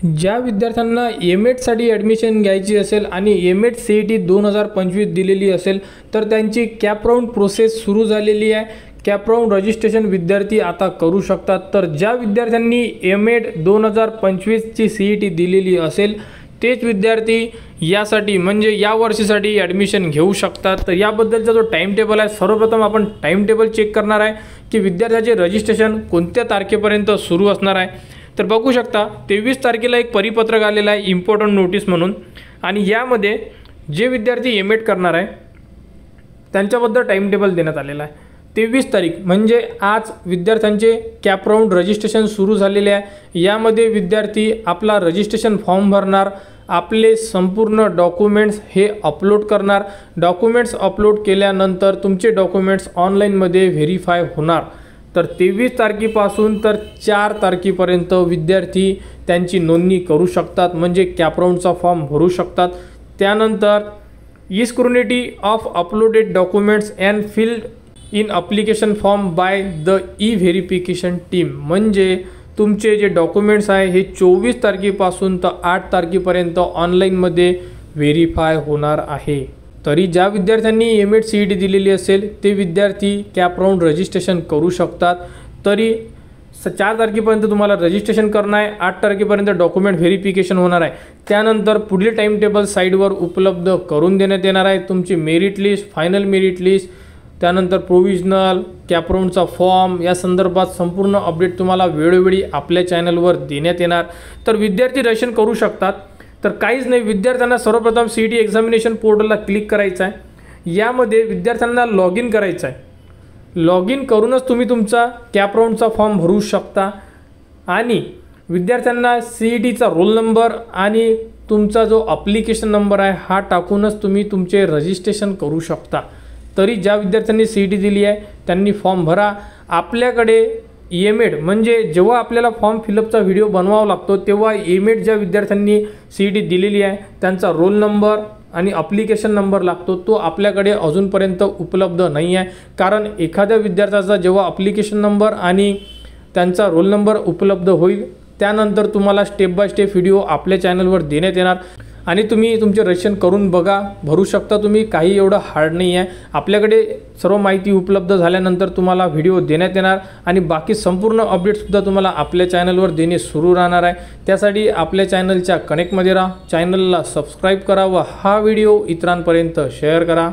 ज्या विद्यार्थ्यांना एम.एडसाठी ॲडमिशन घ्यायची असेल आणि एम.एड CET 2025 दिलेली असेल तर त्यांची कॅप राऊंड प्रोसेस सुरू झालेली आहे। कॅप राऊंड रजिस्ट्रेशन विद्यार्थी आता करू शकतात। तर ज्या विद्यार्थ्यांनी एम.एड 2025ची CET दिलेली असेल तेच विद्यार्थी यासाठी म्हणजे या वर्षासाठी ॲडमिशन घेऊ शकतात। तर याबद्दलचा जो टाइम टेबल आहे, सर्वप्रथम आपण टाइम टेबल चेक करणार आहे की विद्यार्थ्याचे रजिस्ट्रेशन कोणत्या तारखेपर्यंत सुरू असणार आहे। तर बघू शकता 23 तारखेला एक परिपत्रक आलेला आहे इम्पॉर्टंट नोटीस म्हणून, आणि यामध्ये जे विद्यार्थी एम.एड करणार आहे त्यांच्याबद्दल टाइम टेबल देण्यात आलेला आहे। 23 तारीख म्हणजे आज विद्यार्थ्यांचे कॅप राऊंड रजिस्ट्रेशन सुरू झालेले आहे। यामध्ये विद्यार्थी आपला रजिस्ट्रेशन फॉर्म भरणार, आपले संपूर्ण डॉक्युमेंट्स हे अपलोड करणार। डॉक्युमेंट्स अपलोड केल्यानंतर तुमचे डॉक्युमेंट्स ऑनलाईनमध्ये व्हेरीफाय होणार। तर 23 तारखेपासून तर 4 तारखेपर्यंत विद्यार्थी त्यांची नोंदणी करू शकतात, म्हणजे कॅप राऊंडचा फॉर्म भरू शकतात। त्यानंतर e scrutiny of uploaded documents and filled in application form by the e verification team, म्हणजे तुमचे जे डॉक्युमेंट्स आहे हे 24 तारखेपासून तर 8 तारखेपर्यंत ऑनलाईनमध्ये व्हेरीफाय होणार आहे। तरी ज्या विद्यार्थ्यांनी एम.एड CET दिलेली असेल ते विद्यार्थी कॅप राऊंड रजिस्ट्रेशन करू शकतात। तरी 4 तारखेपर्यंत तुम्हाला रजिस्ट्रेशन करणं आहे, 8 तारखेपर्यंत डॉक्युमेंट व्हेरिफिकेशन होणार आहे। त्यानंतर पुढील टाइम टेबल साईडवर उपलब्ध करून देण्यात येणार आहे। तुमची merit list, final merit list, त्यानंतर प्रोविजनल, कॅप राऊंडचा फॉर्म या संदर्भात संपूर्ण अपडेट तुम्हाला वेळोवेळी आपल्या चॅनलवर देण्यात येणार। तर विद्यार्थी रजिस्ट्रेशन करू शकतात। तर काहीच नाही, विद्यार्थ्यांना सर्वप्रथम CET एक्झामिनेशन पोर्टलला क्लिक करायचं आहे। यामध्ये विद्यार्थ्यांना लॉग इन करायचं आहे। लॉग इन करूनच तुम्ही तुमचा कॅप राऊंडचा फॉर्म भरू शकता, आणि विद्यार्थ्यांना CETचा रोल नंबर आणि तुमचा जो ॲप्लिकेशन नंबर आहे हा टाकूनच तुम्ही तुमचे रजिस्ट्रेशन करू शकता। तरी ज्या विद्यार्थ्यांनी CET दिली आहे त्यांनी फॉर्म भरा। आपल्याकडे एम.एड म्हणजे जेव्हा आपल्याला फॉर्म फिलअपचा व्हिडिओ बनवावा लागतो तेव्हा एम.एड ज्या विद्यार्थ्यांनी CET दिलेली आहे त्यांचा रोल नंबर आणि ॲप्लिकेशन नंबर लागतो, तो आपल्याकडे अजूनपर्यंत उपलब्ध नाही आहे। कारण एखाद्या विद्यार्थ्याचा जेव्हा ॲप्लिकेशन नंबर आणि त्यांचा रोल नंबर उपलब्ध होईल त्यानंतर तुम्हाला स्टेप बाय स्टेप व्हिडिओ आपल्या चॅनलवर देण्यात येणार, आणि तुम्ही तुमचे रजिस्ट्रेशन करून बघा, भरू शकता तुम्ही, काही एवढं हार्ड नाही आहे। आपल्याकडे सर्व माहिती उपलब्ध झाल्यानंतर तुम्हाला व्हिडिओ देण्यात येणार, आणि बाकी संपूर्ण अपडेटसुद्धा तुम्हाला आपल्या चॅनलवर देणे सुरू राहणार आहे। त्यासाठी आपल्या चॅनलच्या कनेक्टमध्ये राहा, चॅनलला सबस्क्राईब करा व हा व्हिडिओ इतरांपर्यंत शेअर करा।